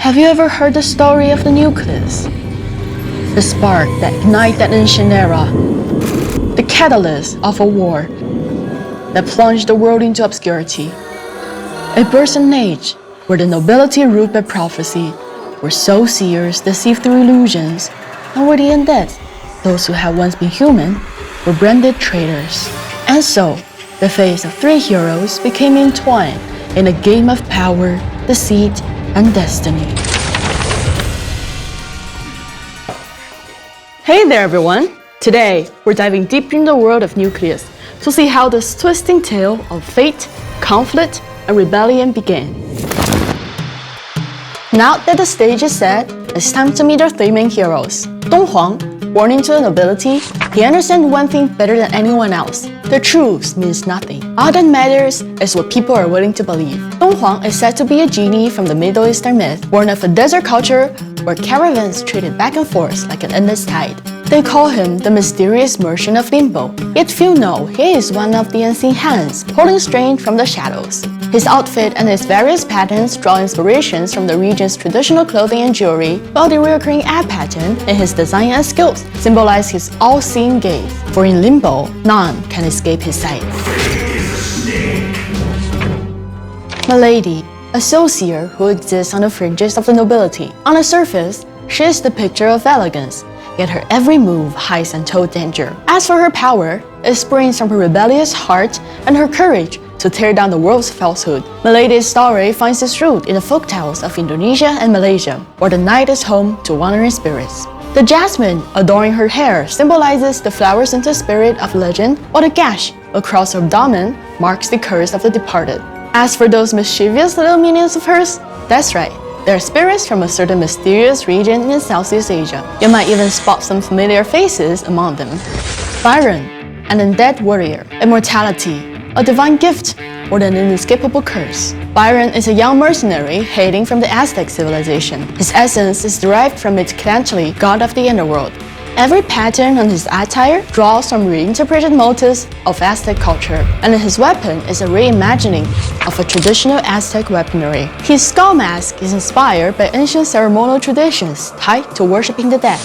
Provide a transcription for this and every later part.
Have you ever heard the story of the nucleus? The spark that ignited that ancient era. The catalyst of a war that plunged the world into obscurity. It burst an age where the nobility ruled by prophecy, where soul seers deceived through illusions, and where the undead, those who had once been human, were branded traitors. And so, the fates of three heroes became entwined in a game of power, deceit, and destiny. Hey there everyone! Today, we're diving deep in the world of Nucleus to see how this twisting tale of fate, conflict, and rebellion began. Now that the stage is set, it's time to meet our three main heroes. Dong Huang, born into the nobility, he understands one thing better than anyone else. The truth means nothing. All that matters is what people are willing to believe. Dong Huang is said to be a genie from the Middle Eastern myth, born of a desert culture where caravans traded back and forth like an endless tide. They call him the mysterious merchant of Limbo, yet few know he is one of the unseen hands pulling strings from the shadows. His outfit and his various patterns draw inspirations from the region's traditional clothing and jewelry, while the recurring eye pattern in his design and skills symbolize his all-seeing gaze. For in Limbo, none can escape his sight. Milady, a soul seer who exists on the fringes of the nobility. On the surface, she is the picture of elegance, yet her every move hides untold danger. As for her power, it springs from her rebellious heart and her courage to tear down the world's falsehood. Milady's story finds its root in the folktales of Indonesia and Malaysia, where the night is home to wandering spirits. The jasmine adorning her hair symbolizes the flower's into spirit of legend, while the gash across her abdomen marks the curse of the departed. As for those mischievous little minions of hers, that's right, they're spirits from a certain mysterious region in Southeast Asia. You might even spot some familiar faces among them. Byron, an undead warrior. Immortality, a divine gift, or an inescapable curse. Byron is a young mercenary hailing from the Aztec civilization. His essence is derived from Mictlantecuhtli, god of the underworld. Every pattern on his attire draws from reinterpreted motifs of Aztec culture, and his weapon is a reimagining of a traditional Aztec weaponry. His skull mask is inspired by ancient ceremonial traditions tied to worshipping the dead.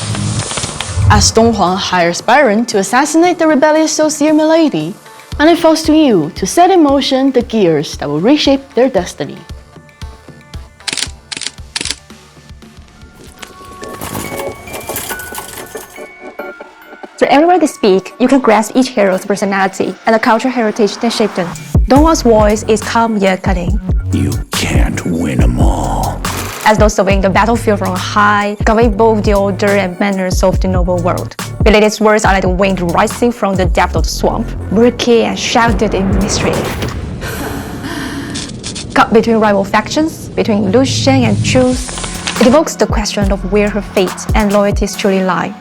As Dong Huang hires Byron to assassinate the rebellious soul seer Milady, and it falls to you to set in motion the gears that will reshape their destiny. Through everywhere they speak, you can grasp each hero's personality and the cultural heritage that shaped them. Dong Huang's voice is calm yet cutting. You can't win them all. As though surveying the battlefield from high, convey both the order and manners of the noble world. Milady's words are like the wind rising from the depth of the swamp, murky and shrouded in mystery. Caught between rival factions, between illusion and truth, it evokes the question of where her fate and loyalties truly lie.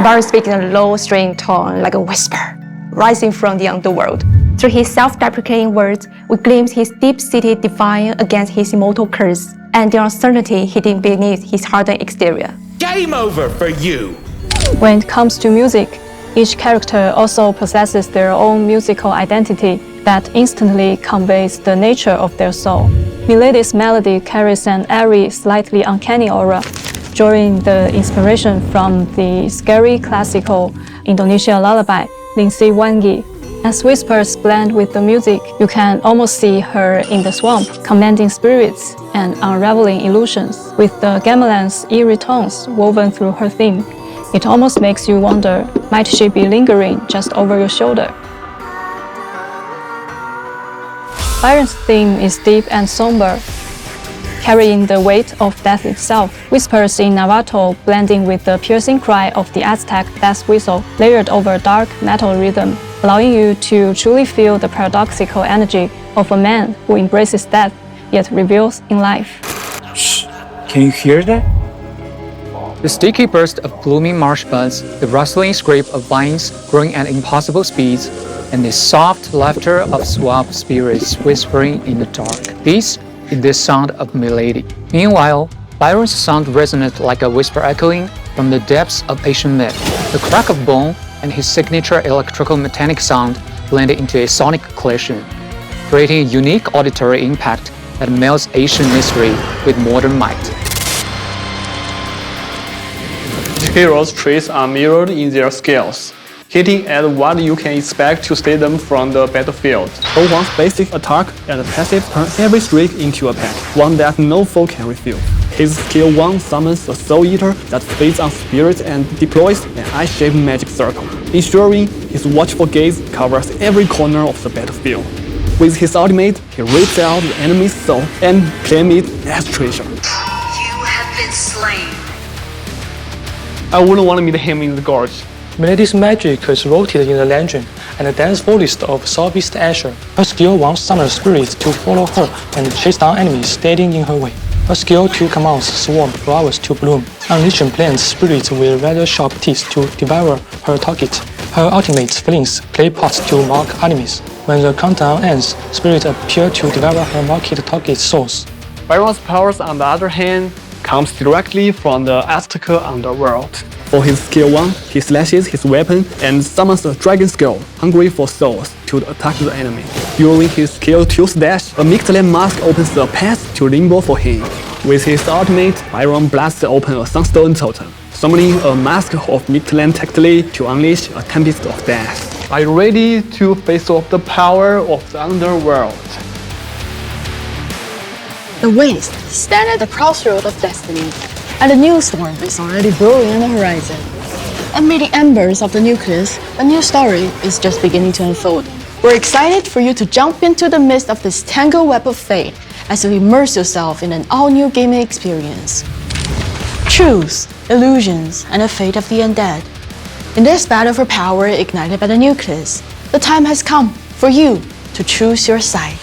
Byron speaks in a low, strained tone, like a whisper, rising from the underworld. Through his self-deprecating words, we glimpse his deep-seated defiance against his immortal curse and the uncertainty hidden beneath his hardened exterior. Game over for you! When it comes to music, each character also possesses their own musical identity that instantly conveys the nature of their soul. Milady's melody carries an airy, slightly uncanny aura, drawing the inspiration from the scary classical Indonesian lullaby, Lingsi Wangi. As whispers blend with the music, you can almost see her in the swamp, commanding spirits and unraveling illusions. With the gamelan's eerie tones woven through her theme, it almost makes you wonder, might she be lingering just over your shoulder? Byron's theme is deep and somber, carrying the weight of death itself. Whispers in Nahuatl blending with the piercing cry of the Aztec death whistle, layered over dark metal rhythm, allowing you to truly feel the paradoxical energy of a man who embraces death, yet reveals in life. Shh! Can you hear that? The sticky burst of blooming marsh buds, the rustling scrape of vines growing at impossible speeds, and the soft laughter of swamp spirits whispering in the dark. This is the sound of Milady. Meanwhile, Byron's sound resonates like a whisper echoing from the depths of ancient myth. The crack of bone and his signature electrical metallic sound blended into a sonic collision, creating a unique auditory impact that melts ancient mystery with modern might. The heroes' traits are mirrored in their skills, hitting at what you can expect to see them from the battlefield. O1's basic attack and passive turn every streak into a pet, one that no foe can refuse. His skill 1 summons a Soul Eater that feeds on spirits and deploys an eye-shaped magic circle, ensuring his watchful gaze covers every corner of the battlefield. With his ultimate, he rips out the enemy's soul and claims it as treasure. You have been slain. I wouldn't want to meet him in the gorge. Melody's magic is rooted in the legend and the dense forest of Southeast Asia. Her skill 1 summons spirits to follow her and chase down enemies standing in her way. Her skill 2 commands swarm flowers to bloom, unleashing plant spirits with rather sharp teeth to devour her target. Her ultimate flings clay pots to mark enemies. When the countdown ends, spirits appear to devour her marked target souls. Byron's powers, on the other hand, comes directly from the Aztec underworld. For his skill 1, he slashes his weapon and summons a dragon skull, hungry for souls, to attack the enemy. During his skill 2's dash, a Mictlan mask opens a path to Limbo for him. With his ultimate, Byron blasts open a Sunstone totem, summoning a mask of Mictlan tactically to unleash a tempest of death. Are you ready to face off the power of the underworld? The Waste stand at the crossroad of destiny, and a new storm is already brewing on the horizon. Amid the embers of the nucleus, a new story is just beginning to unfold. We're excited for you to jump into the midst of this tangled web of fate as you immerse yourself in an all-new gaming experience. Truths, illusions, and the fate of the undead. In this battle for power ignited by the nucleus, the time has come for you to choose your side.